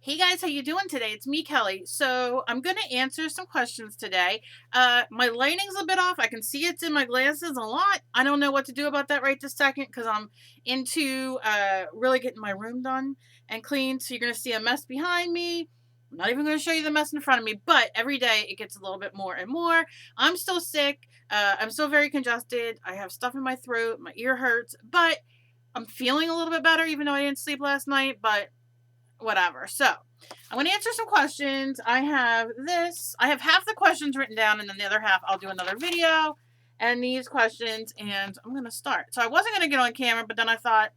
Hey guys, how you doing today? It's me, Kelly. So I'm going to answer some questions today. My lighting's a bit off. I can see it's in my glasses a lot. I don't know what to do about that right this second because I'm into really getting my room done and clean. So you're going to see a mess behind me. I'm not even going to show you the mess in front of me, but every day it gets a little bit more and more. I'm still sick. I'm still very congested. I have stuff in my throat. My ear hurts, but I'm feeling a little bit better even though I didn't sleep last night, but whatever. So I'm going to answer some questions. I have half the questions written down, and then the other half I'll do another video and these questions, and I'm going to start. So I wasn't going to get on camera, but then I thought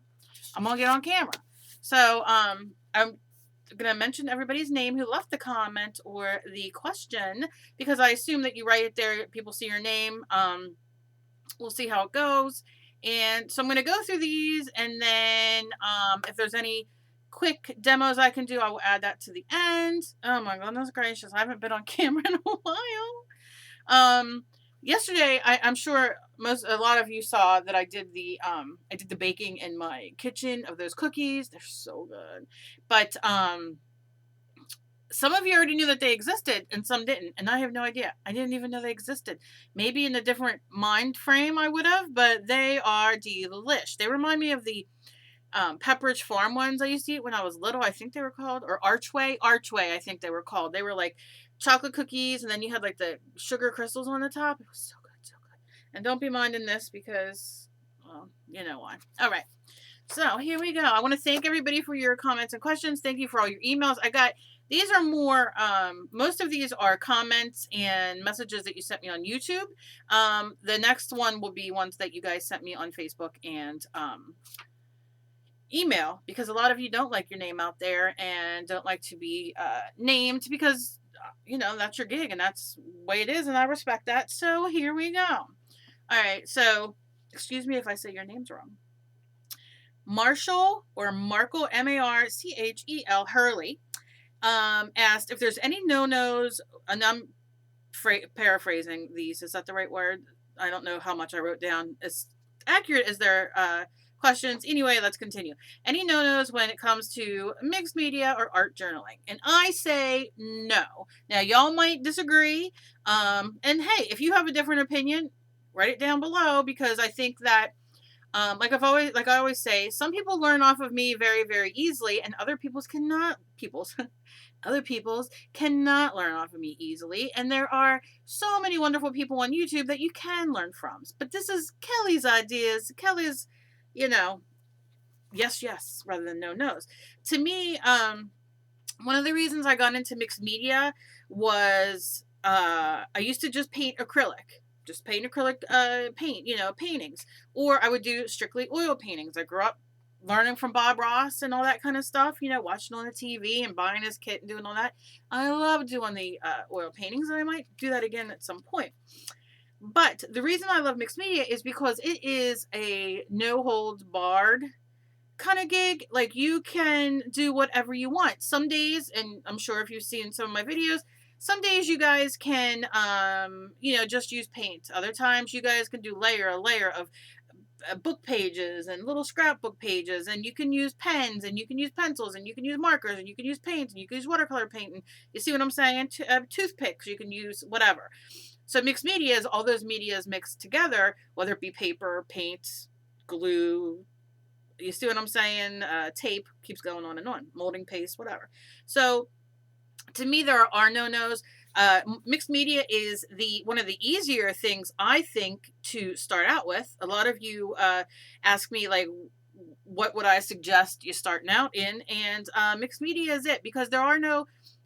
I'm going to get on camera. So I'm going to mention everybody's name who left the comment or the question, because I assume that you write it there, people see your name. We'll see how it goes. And so I'm going to go through these, and then if there's any quick demos I can do, I will add that to the end. Oh my goodness gracious, I haven't been on camera in a while. Yesterday, I'm sure a lot of you saw that I did the baking in my kitchen of those cookies. They're so good. But some of you already knew that they existed and some didn't, and I have no idea. I didn't even know they existed. Maybe in a different mind frame I would have, but they are delish. They remind me of the Pepperidge Farm ones I used to eat when I was little. I think they were called, or Archway, I think they were called. They were like chocolate cookies, and then you had like the sugar crystals on the top. It was so good, so good. And don't be minding this because, well, you know why. All right. So here we go. I want to thank everybody for your comments and questions. Thank you for all your emails. These are more, most of these are comments and messages that you sent me on YouTube. The next one will be ones that you guys sent me on Facebook and email, because a lot of you don't like your name out there and don't like to be named because, that's your gig and that's the way it is, and I respect that. So here we go. All right. So excuse me if I say your names wrong. Marshall or Markle, Marchel Hurley, asked if there's any no-nos, and I'm paraphrasing these. Is that the right word? I don't know how much I wrote down. As accurate as their questions. Anyway, let's continue. Any no-nos when it comes to mixed media or art journaling? And I say no. Now, y'all might disagree. And hey, if you have a different opinion, write it down below, because I think that like I always say, some people learn off of me very, very easily, and other people's other people's cannot learn off of me easily. And there are so many wonderful people on YouTube that you can learn from. But this is Kelly's ideas. Kelly's, yes, yes, rather than no, no's. To me, one of the reasons I got into mixed media was I used to just paint acrylic. Just paint acrylic paint, paintings. Or I would do strictly oil paintings. I grew up learning from Bob Ross and all that kind of stuff, watching on the TV and buying his kit and doing all that. I love doing the oil paintings, and I might do that again at some point. But the reason I love mixed media is because it is a no holds barred kind of gig. Like, you can do whatever you want. Some days, and I'm sure if you've seen some of my videos, some days you guys can, just use paint. Other times you guys can do a layer of book pages and little scrapbook pages, and you can use pens, and you can use pencils, and you can use markers, and you can use paint, and you can use watercolor paint, and you see what I'm saying? Toothpicks, you can use whatever. So mixed media is all those medias mixed together, whether it be paper, paint, glue, you see what I'm saying? Tape, keeps going on and on, molding paste, whatever. So to me, there are no-nos. Mixed media is one of the easier things, I think, to start out with. A lot of you ask me, like, what would I suggest you starting out in? And mixed media is it, because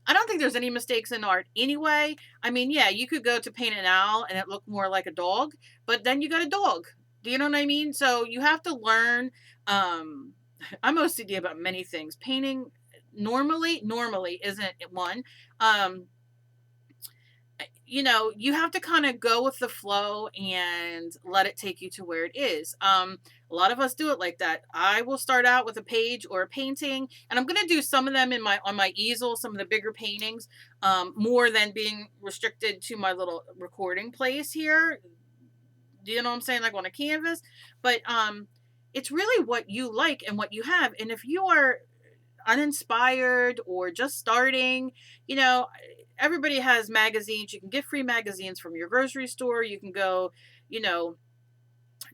I don't think there's any mistakes in art anyway. I mean, yeah, you could go to paint an owl and it looked more like a dog, but then you got a dog. Do you know what I mean? So you have to learn. I'm OCD about many things. Painting normally isn't one. You have to kind of go with the flow and let it take you to where it is. A lot of us do it like that. I will start out with a page or a painting, and I'm going to do some of them on my easel, some of the bigger paintings, more than being restricted to my little recording place here. Do you know what I'm saying? Like on a canvas. But it's really what you like and what you have. And if you are uninspired or just starting, you know, everybody has magazines. You can get free magazines from your grocery store. You can go, you know,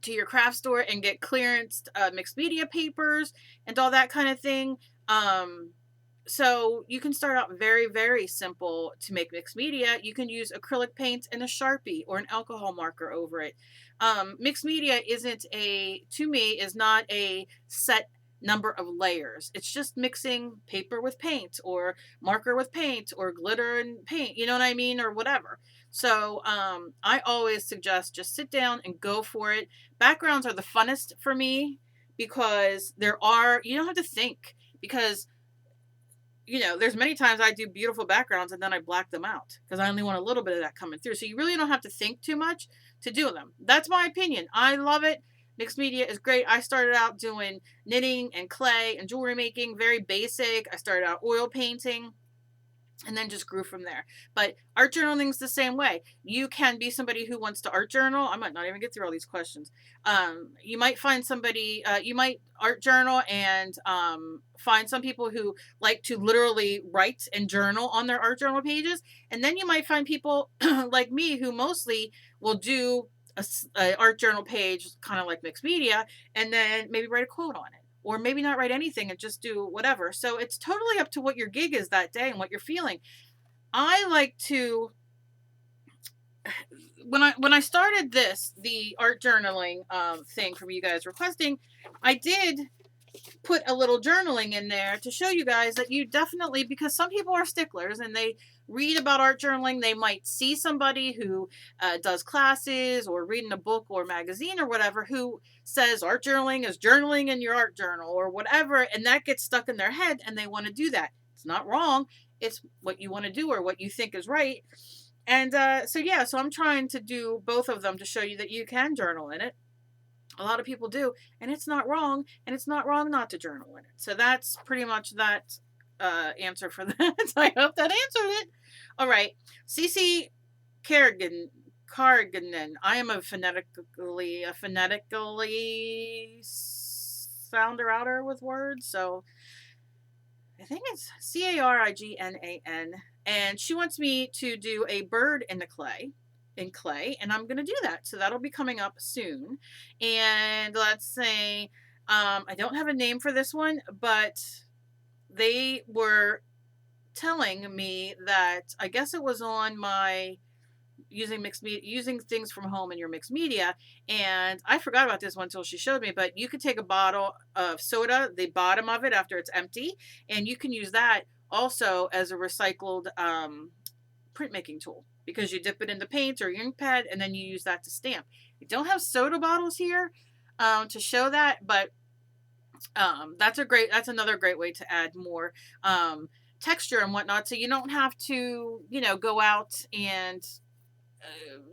to your craft store and get clearance mixed media papers and all that kind of thing. Um, so you can start out very, very simple to make mixed media. You can use acrylic paint and a Sharpie or an alcohol marker over it. Mixed media isn't a, to me, is not a set number of layers. It's just mixing paper with paint or marker with paint or glitter and paint, you know what I mean? Or whatever. So I always suggest just sit down and go for it. Backgrounds are the funnest for me because you don't have to think, because you know, there's many times I do beautiful backgrounds and then I black them out because I only want a little bit of that coming through. So you really don't have to think too much to do them. That's my opinion. I love it. Mixed media is great. I started out doing knitting and clay and jewelry making, very basic. I started out oil painting and then just grew from there. But art journaling's the same way. You can be somebody who wants to art journal. I might not even get through all these questions. You might find somebody, you might art journal and find some people who like to literally write and journal on their art journal pages. And then you might find people like me who mostly will do a art journal page, kind of like mixed media, and then maybe write a quote on it. Or maybe not write anything and just do whatever. So it's totally up to what your gig is that day and what you're feeling. I like to, when I started the art journaling thing from you guys requesting, I did put a little journaling in there to show you guys that you definitely, because some people are sticklers and they read about art journaling, they might see somebody who does classes or reading a book or magazine or whatever who says art journaling is journaling in your art journal or whatever, and that gets stuck in their head and they want to do that. It's not wrong. It's what you want to do or what you think is right. And so I'm trying to do both of them to show you that you can journal in it. A lot of people do, and it's not wrong, and it's not wrong not to journal in it. So that's pretty much that answer for that. I hope that answered it. All right. CC Carrigan. I am a phonetically sounder outer with words, so I think it's Carignan. And she wants me to do a bird in clay, and I'm going to do that. So that'll be coming up soon. And let's say, I don't have a name for this one, but they were telling me that I guess it was on my using mixed media, using things from home in your mixed media. And I forgot about this one until she showed me, but you could take a bottle of soda, the bottom of it after it's empty, and you can use that also as a recycled printmaking tool, because you dip it into paint or your ink pad and then you use that to stamp. We don't have soda bottles here to show that, but that's another great way to add more texture and whatnot. So you don't have to, go out and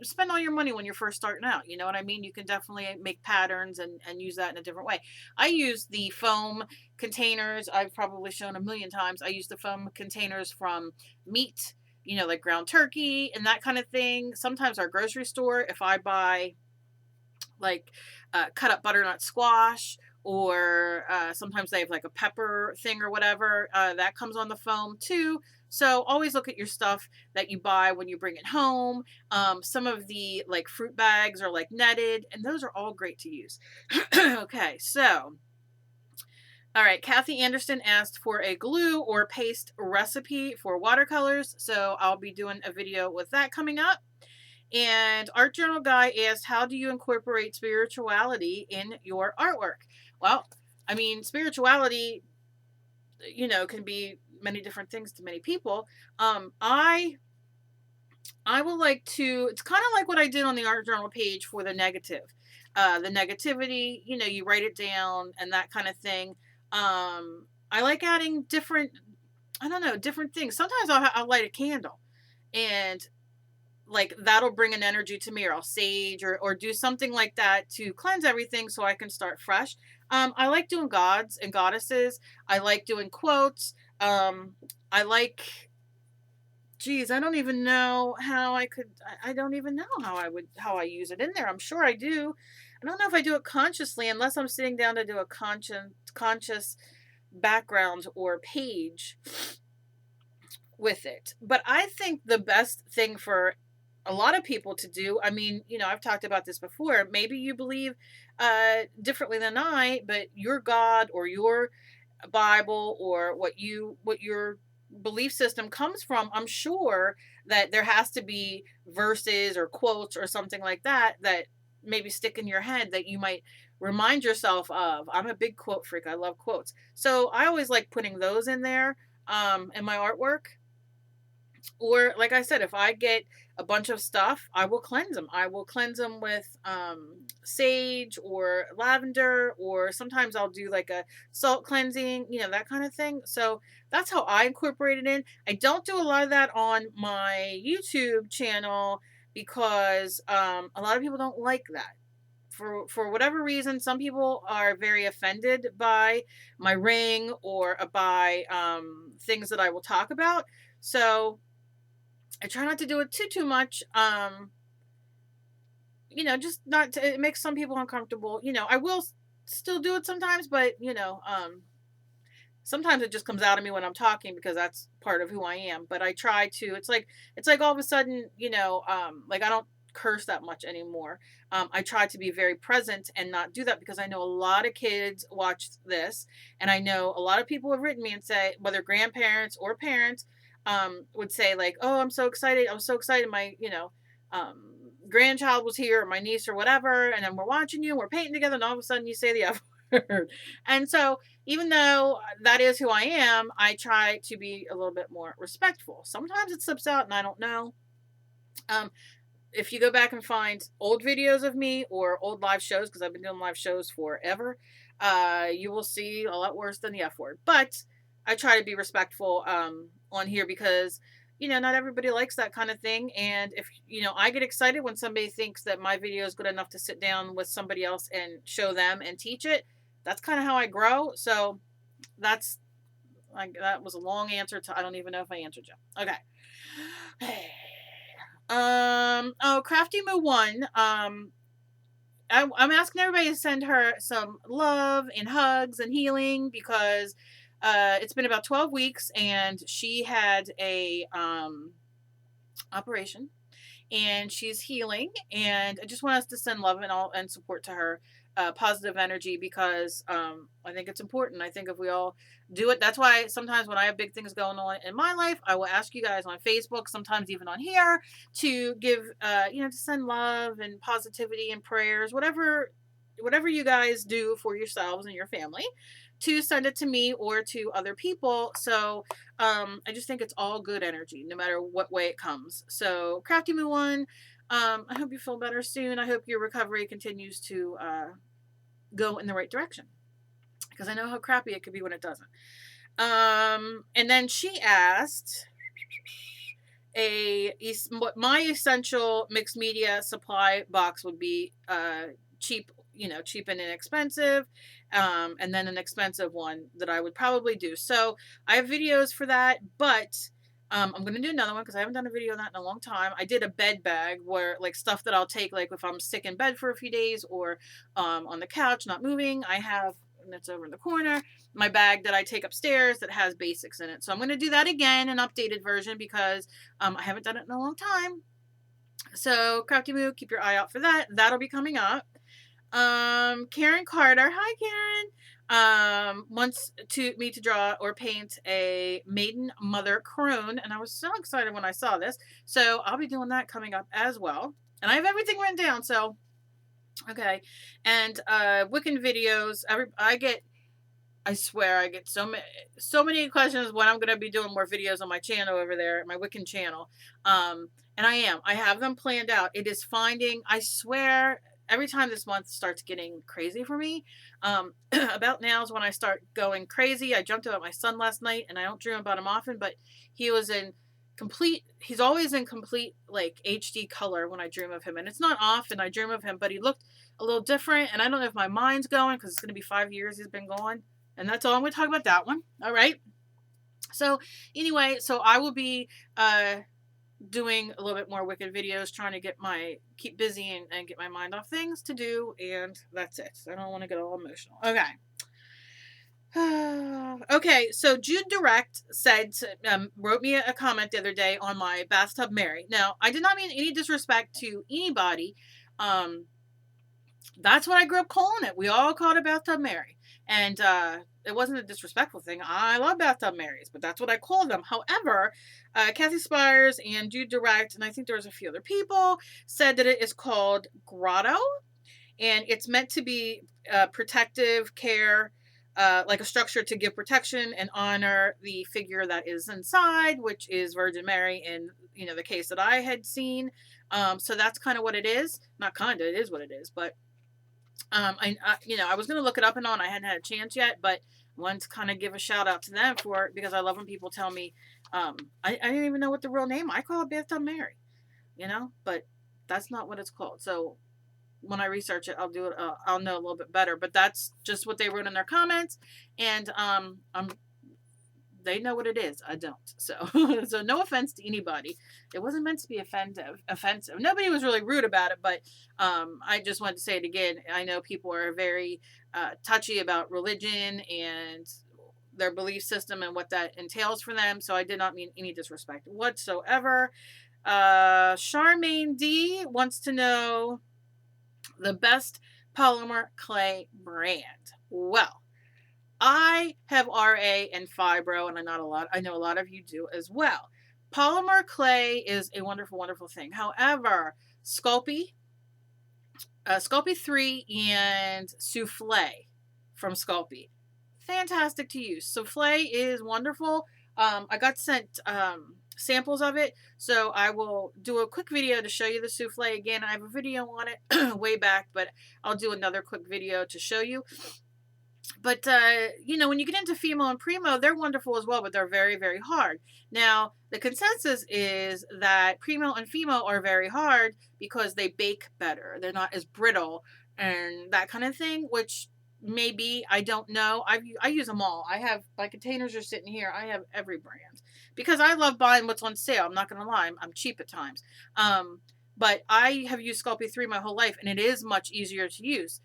spend all your money when you're first starting out. You know what I mean? You can definitely make patterns and use that in a different way. I use the foam containers. I've probably shown a million times. I use the foam containers from meat, like ground turkey and that kind of thing. Sometimes our grocery store, if I buy like cut up butternut squash, or sometimes they have like a pepper thing or whatever, that comes on the foam too. So always look at your stuff that you buy when you bring it home. Some of the like fruit bags are like netted, and those are all great to use. Okay, so all right, Kathy Anderson asked for a glue or paste recipe for watercolors, so I'll be doing a video with that coming up. And Art Journal Guy asked, how do you incorporate spirituality in your artwork? Well, I mean, spirituality, can be many different things to many people. I will like to, it's kind of like what I did on the Art Journal page for the negativity, you write it down and that kind of thing. I like adding different things. Sometimes I'll light a candle and like that'll bring an energy to me, or I'll sage or do something like that to cleanse everything so I can start fresh. I like doing gods and goddesses. I like doing quotes. I like, I don't even know how I don't even know how I use it in there. I'm sure I do. I don't know if I do it consciously unless I'm sitting down to do a conscious background or page with it. But I think the best thing for a lot of people to do, I mean, I've talked about this before. Maybe you believe differently than I, but your God or your Bible or what your belief system comes from, I'm sure that there has to be verses or quotes or something like that that maybe stick in your head that you might remind yourself of. I'm a big quote freak. I love quotes. So I always like putting those in there in my artwork. Or like I said, if I get a bunch of stuff, I will cleanse them. I will cleanse them with sage or lavender, or sometimes I'll do like a salt cleansing, that kind of thing. So that's how I incorporate it in. I don't do a lot of that on my YouTube channel because a lot of people don't like that. For whatever reason, some people are very offended by my ring or by things that I will talk about. So I try not to do it too much. Just not to, it makes some people uncomfortable. I will still do it sometimes, but sometimes it just comes out of me when I'm talking because that's part of who I am. But I try to. It's like all of a sudden, like I don't curse that much anymore. I try to be very present and not do that because I know a lot of kids watch this, and I know a lot of people have written me and say, whether grandparents or parents, would say like, "Oh, I'm so excited! I was so excited! My grandchild was here, or my niece, or whatever, and then we're watching you, we're painting together, and all of a sudden you say the F word." And so, even though that is who I am, I try to be a little bit more respectful. Sometimes it slips out, and I don't know. Um, if you go back and find old videos of me or old live shows, because I've been doing live shows forever, you will see a lot worse than the F word. But I try to be respectful on here because, not everybody likes that kind of thing. And if, I get excited when somebody thinks that my video is good enough to sit down with somebody else and show them and teach it. That's kind of how I grow. So that's, like, that was a long answer to, I don't even know if I answered you. Okay. Crafty Moo 1. I'm asking everybody to send her some love and hugs and healing because it's been about 12 weeks and she had a operation and she's healing, and I just want us to send love and support to her, positive energy, because I think it's important. I think if we all do it, that's why sometimes when I have big things going on in my life, I will ask you guys on Facebook, sometimes even on here, to give to send love and positivity and prayers, whatever you guys do for yourselves and your family, to send it to me or to other people. So I just think it's all good energy, no matter what way it comes. So, Crafty Moo 1, I hope you feel better soon. I hope your recovery continues to go in the right direction, because I know how crappy it could be when it doesn't. And then she asked what my essential mixed media supply box would be, cheap, cheap and inexpensive, and then an expensive one that I would probably do. So I have videos for that, but I'm going to do another one because I haven't done a video on that in a long time. I did a bed bag where, like, stuff that I'll take, like if I'm sick in bed for a few days or on the couch not moving, I have, and it's over in the corner, my bag that I take upstairs that has basics in it. So I'm going to do that again, an updated version, because I haven't done it in a long time. So Crafty Moo, keep your eye out for that. That'll be coming up. Karen Carter, hi Karen, wants me to draw or paint a maiden mother crone, and I was so excited when I saw this. So I'll be doing that coming up as well. And I have everything written down, so okay. And Wiccan videos, I swear I get so many questions when I'm going to be doing more videos on my channel over there, my Wiccan channel. And I have them planned out. It is I swear, every time this month starts getting crazy for me, about now is when I start going crazy. I jumped about my son last night, and I don't dream about him often, but he's always in complete, like, HD color when I dream of him. And it's not often I dream of him, but he looked a little different. And I don't know if my mind's going, because it's going to be 5 years he's been gone. And that's all I'm going to talk about that one. All right. So anyway, I will be doing a little bit more Wicked videos, trying to keep busy and get my mind off things to do. And that's it. I don't want to get all emotional. Okay. Okay, so Jude Direct wrote me a comment the other day on my Bathtub Mary. Now, I did not mean any disrespect to anybody. Um, that's what I grew up calling it. We all called it Bathtub Mary. And it wasn't a disrespectful thing. I love Bathtub Marys, but that's what I called them. However, Kathy Spires and Jude Direct, and I think there was a few other people, said that it is called Grotto. And it's meant to be protective care, like a structure to give protection and honor the figure that is inside, which is Virgin Mary in the case that I had seen. So that's kind of what it is. Not kind of, it is what it is. But I was going to look it up and on. I hadn't had a chance yet, but I wanted to kind of give a shout out to them for it because I love when people tell me, I didn't even know what the real name. I call it Bathtub Mary, but that's not what it's called. So when I research it, I'll do it. I'll know a little bit better. But that's just what they wrote in their comments, and they know what it is. I don't. So so no offense to anybody. It wasn't meant to be offensive. Nobody was really rude about it, but I just wanted to say it again. I know people are very touchy about religion and their belief system and what that entails for them. So I did not mean any disrespect whatsoever. Charmaine D wants to know the best polymer clay brand. Well, I have RA and fibro, and I know a lot of you do as well. Polymer clay is a wonderful, wonderful thing. However, Sculpey 3 and Souffle from Sculpey, fantastic to use. Souffle is wonderful. I got sent samples of it, so I will do a quick video to show you the Souffle again. I have a video on it way back, but I'll do another quick video to show you. But when you get into Fimo and Primo, they're wonderful as well, but they're very, very hard. Now, the consensus is that Primo and Fimo are very hard because they bake better. They're not as brittle and that kind of thing, which maybe, I don't know. I use them all. I have, my containers are sitting here. I have every brand because I love buying what's on sale. I'm not going to lie. I'm cheap at times. But I have used Sculpey 3 my whole life, and it is much easier to use.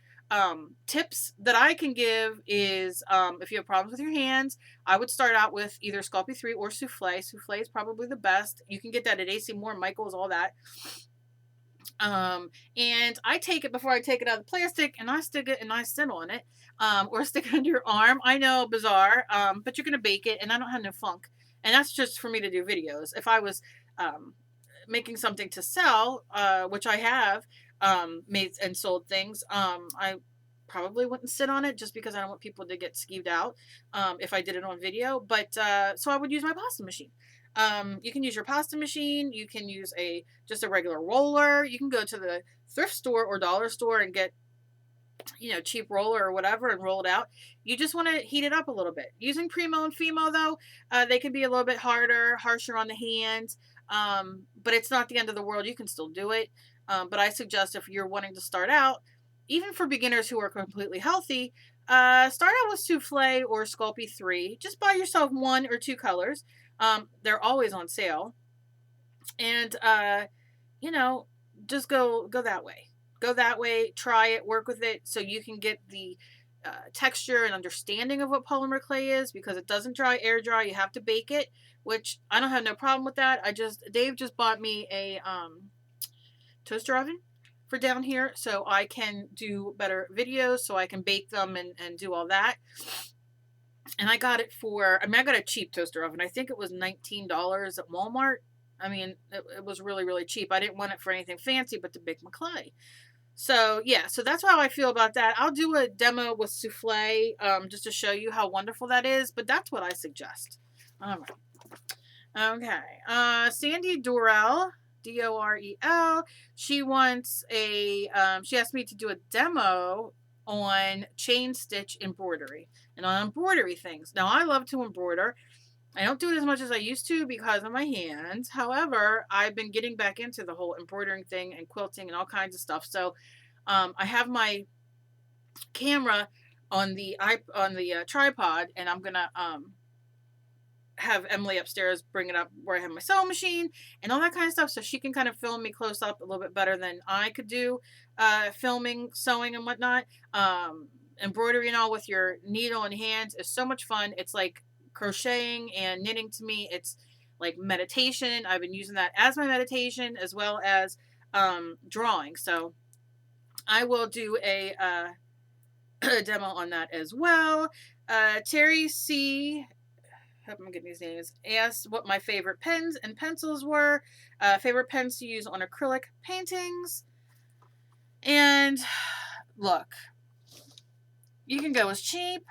Tips that I can give is if you have problems with your hands, I would start out with either Sculpey 3 or Souffle. Souffle is probably the best. You can get that at AC Moore, Michaels, all that. And I take it before I take it out of the plastic, and I stick it and I sit on it, or stick it under your arm. I know, bizarre, but you're gonna bake it, and I don't have no funk, and that's just for me to do videos. If I was making something to sell, which I have made and sold things, I probably wouldn't sit on it just because I don't want people to get skeeved out if I did it on video. But so I would use my pasta machine. You can use your pasta machine. You can use just a regular roller. You can go to the thrift store or dollar store and get cheap roller or whatever and roll it out. You just want to heat it up a little bit. Using Primo and Fimo though, they can be a little bit harsher on the hands, but it's not the end of the world. You can still do it. But I suggest if you're wanting to start out, even for beginners who are completely healthy, start out with Souffle or Sculpey 3. Just buy yourself 1 or 2 colors. They're always on sale. And, just go that way. Go that way, try it, work with it so you can get the texture and understanding of what polymer clay is, because it doesn't air dry. You have to bake it, which I don't have no problem with that. Dave just bought me a toaster oven for down here so I can do better videos, so I can bake them and do all that. And I got it I got a cheap toaster oven. I think it was $19 at Walmart. I mean, it was really, really cheap. I didn't want it for anything fancy but to bake my clay. So, yeah, so that's how I feel about that. I'll do a demo with Souffle just to show you how wonderful that is, but that's what I suggest. All right. Okay. Sandy Dorel, Dorel, she wants she asked me to do a demo on chain stitch embroidery and on embroidery things. Now, I love to embroider. I don't do it as much as I used to because of my hands. However, I've been getting back into the whole embroidering thing and quilting and all kinds of stuff. So I have my camera on the tripod, and I'm gonna have Emily upstairs bring it up where I have my sewing machine and all that kind of stuff, so she can kind of film me close up a little bit better than I could do filming, sewing, and whatnot. embroidery and all with your needle and hands is so much fun. It's like crocheting and knitting to me. It's like meditation. I've been using that as my meditation as well as drawing. So I will do a demo on that as well. Terry C. Hope I'm getting these names. Asked what my favorite pens and pencils were. Favorite pens to use on acrylic paintings. And look, you can go as cheap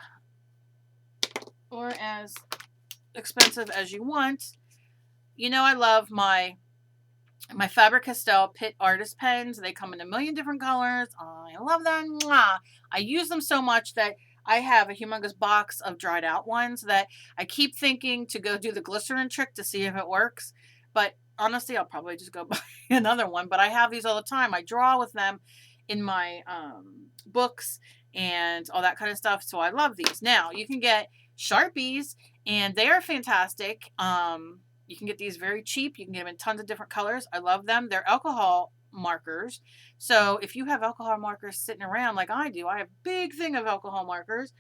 or as expensive as you want. You know I love my Faber-Castell Pitt Artist pens. They come in a million different colors. I love them. Mwah. I use them so much that I have a humongous box of dried out ones that I keep thinking to go do the glycerin trick to see if it works. But honestly, I'll probably just go buy another one. But I have these all the time. I draw with them in my books and all that kind of stuff. So I love these. Now, you can get Sharpies, and they are fantastic. You can get these very cheap. You can get them in tons of different colors. I love them. They're alcohol markers. So if you have alcohol markers sitting around like I do, I have a big thing of alcohol markers.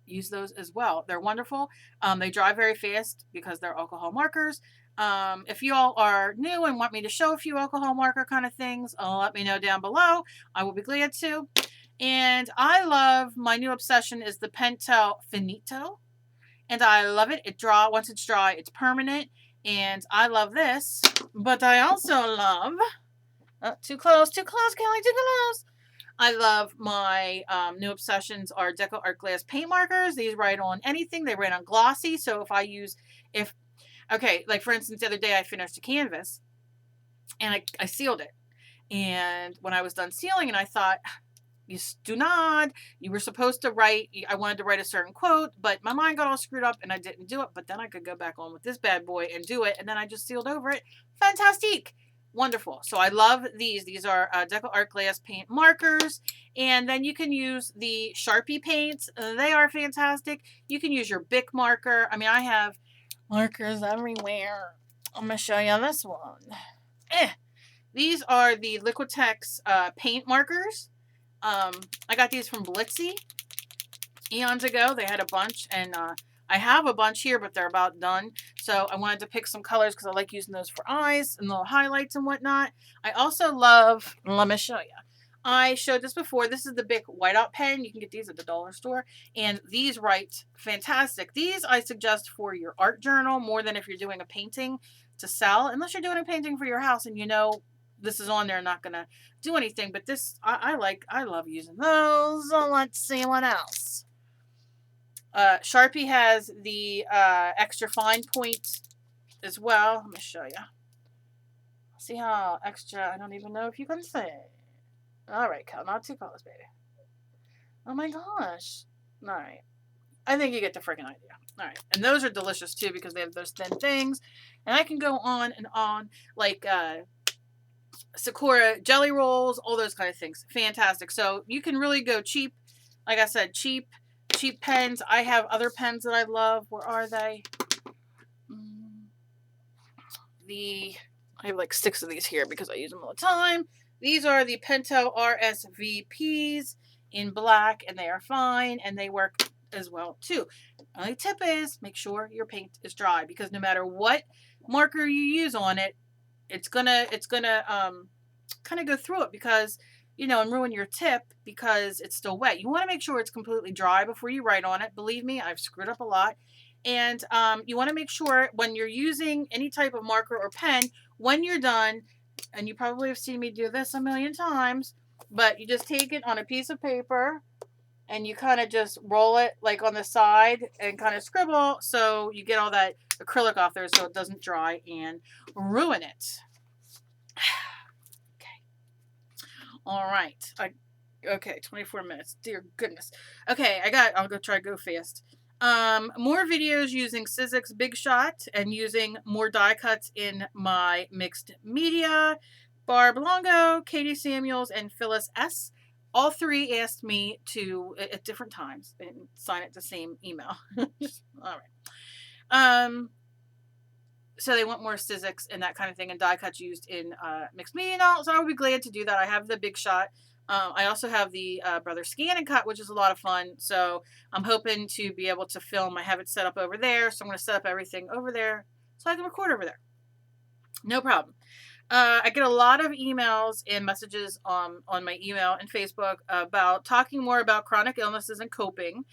Use those as well. They're wonderful. They dry very fast because they're alcohol markers. If you all are new and want me to show a few alcohol marker kind of things, let me know down below. I will be glad to. And I love, my new obsession is the Pentel Finito. And I love it. Once it's dry, it's permanent. And I love this. But I also love, too close, Kelly, too close. I love my new obsessions are Deco Art Glass paint markers. These write on anything. They write on glossy. So okay, like for instance, the other day I finished a canvas and I sealed it. And when I was done sealing, and I thought, you were supposed to write, I wanted to write a certain quote, but my mind got all screwed up and I didn't do it. But then I could go back on with this bad boy and do it. And then I just sealed over it. Fantastic. Wonderful. So I love these. These are Deco Art Glass paint markers. And then you can use the Sharpie paints. They are fantastic. You can use your Bic marker. I mean, I have markers everywhere. I'm going to show you this one. These are the Liquitex paint markers. I got these from Blitzy eons ago. They had a bunch, and I have a bunch here, but they're about done. So I wanted to pick some colors because I like using those for eyes and little highlights and whatnot. I also love, let me show you. I showed this before. This is the Bic whiteout pen. You can get these at the dollar store. And these write fantastic. These I suggest for your art journal more than if you're doing a painting to sell. Unless you're doing a painting for your house and you know this is on there, not going to do anything. But this, I love using those. So let's see what else. Sharpie has the extra fine point as well. Let me show you. See how extra, I don't even know if you can see. All right, Cal, not too close, baby. Oh my gosh. All right. I think you get the freaking idea. All right. And those are delicious too because they have those thin things. And I can go on and on like Sakura jelly rolls, all those kind of things. Fantastic. So you can really go cheap. Like I said, cheap pens. I have other pens that I love. Where are they? I have like 6 of these here because I use them all the time. These are the Pentel RSVPs in black, and they are fine, and they work as well too. Only tip is make sure your paint is dry because no matter what marker you use on it, it's gonna kind of go through it because and ruin your tip because it's still wet. You want to make sure it's completely dry before you write on it. Believe me, I've screwed up a lot. And you want to make sure when you're using any type of marker or pen, when you're done, and you probably have seen me do this a million times, but you just take it on a piece of paper and you kind of just roll it like on the side and kind of scribble so you get all that acrylic off there so it doesn't dry and ruin it. Okay. All right. Okay, 24 minutes. Dear goodness. Okay, I'll go try to go fast. More videos using Sizzix Big Shot and using more die cuts in my mixed media. Barb Longo, Katie Samuels, and Phyllis S. All 3 asked me to, at different times, and sign it the same email. All right. So they want more Sizzix and that kind of thing, and die cuts used in mixed media and all. So I would be glad to do that. I have the Big Shot, I also have the Brother Scan and Cut, which is a lot of fun. So I'm hoping to be able to film. I have it set up over there, so I'm going to set up everything over there so I can record over there. No problem. I get a lot of emails and messages on my email and Facebook about talking more about chronic illnesses and coping,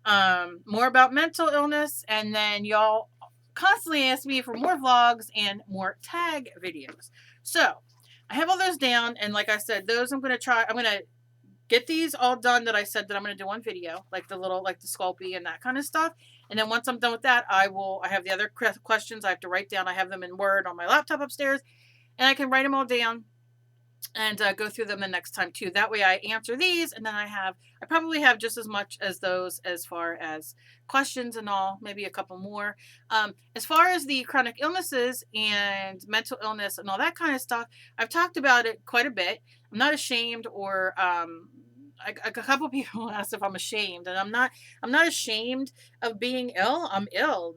more about mental illness, and then y'all constantly ask me for more vlogs and more tag videos. So I have all those down, and like I said, those I'm gonna try. I'm gonna get these all done that I said that I'm gonna do on video, like the little, like the Sculpey and that kind of stuff. And then once I'm done with that, I have the other questions I have to write down. I have them in Word on my laptop upstairs, and I can write them all down and go through them the next time too. That way I answer these, and then I probably have just as much as those as far as questions and all, maybe a couple more. As far as the chronic illnesses and mental illness and all that kind of stuff, I've talked about it quite a bit. I'm not ashamed, or a couple people asked if I'm ashamed, and I'm not. I'm not ashamed of being ill. I'm ill.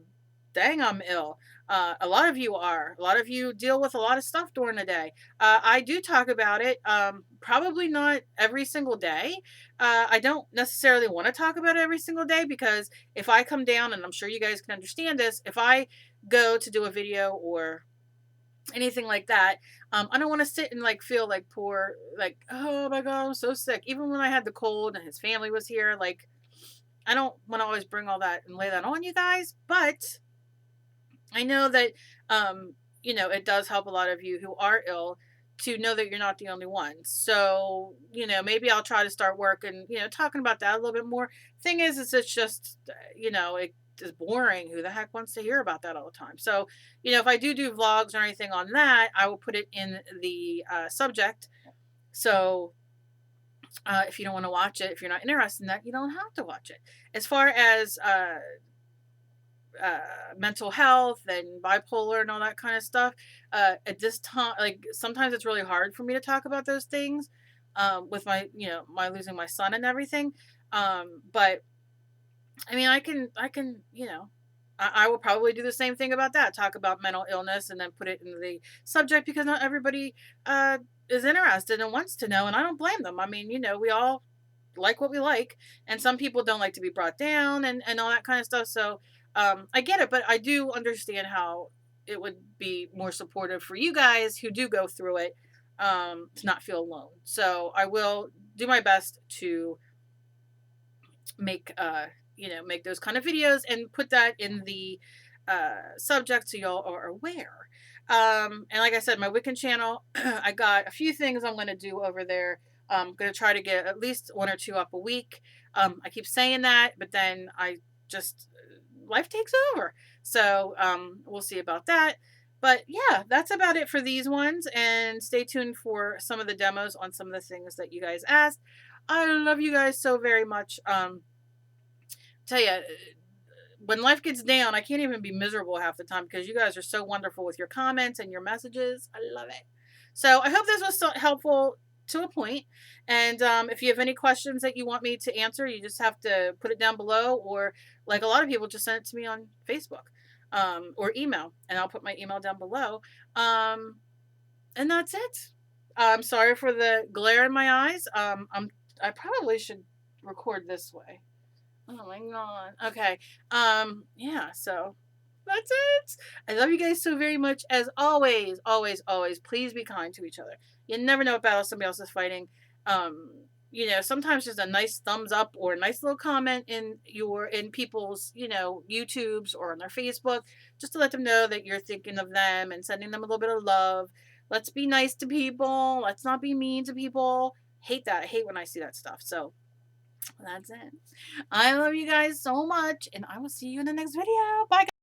Dang, I'm ill. A lot of you are. A lot of you deal with a lot of stuff during the day. I do talk about it. Probably not every single day. I don't necessarily want to talk about it every single day, because if I come down, and I'm sure you guys can understand this, if I go to do a video or anything like that, I don't want to sit and like feel like poor, like, oh my God, I'm so sick. Even when I had the cold and his family was here, like, I don't want to always bring all that and lay that on you guys, but I know that, it does help a lot of you who are ill to know that you're not the only one. So, maybe I'll try to start working, talking about that a little bit more. Thing is it's just, it is boring. Who the heck wants to hear about that all the time? So, if I do vlogs or anything on that, I will put it in the subject. So, if you don't want to watch it, if you're not interested in that, you don't have to watch it. As far as mental health and bipolar and all that kind of stuff, at this time, like, sometimes it's really hard for me to talk about those things, with my losing my son and everything. But I mean, I will probably do the same thing about that, talk about mental illness and then put it in the subject, because not everybody is interested and wants to know, and I don't blame them. I mean, we all like what we like, and some people don't like to be brought down and all that kind of stuff. So I get it, but I do understand how it would be more supportive for you guys who do go through it, to not feel alone. So I will do my best to make make those kind of videos and put that in the subject so y'all are aware. And like I said, my Wiccan channel, I got a few things I'm going to do over there. I'm going to try to get at least one or two up a week. I keep saying that, but then I just, life takes over. So we'll see about that. But yeah, that's about it for these ones. And stay tuned for some of the demos on some of the things that you guys asked. I love you guys so very much. Tell you, when life gets down, I can't even be miserable half the time, because you guys are so wonderful with your comments and your messages. I love it. So I hope this was so helpful to a point. And if you have any questions that you want me to answer, you just have to put it down below, or like a lot of people, just send it to me on Facebook, or email, and I'll put my email down below. And that's it. I'm sorry for the glare in my eyes. I probably should record this way. Oh my God. Okay. Yeah, so that's it. I love you guys so very much. As always, always, always, please be kind to each other. You never know what battle somebody else is fighting. Sometimes just a nice thumbs up or a nice little comment in people's, YouTubes or on their Facebook, just to let them know that you're thinking of them and sending them a little bit of love. Let's be nice to people. Let's not be mean to people. Hate that. I hate when I see that stuff. So that's it. I love you guys so much, and I will see you in the next video. Bye, guys.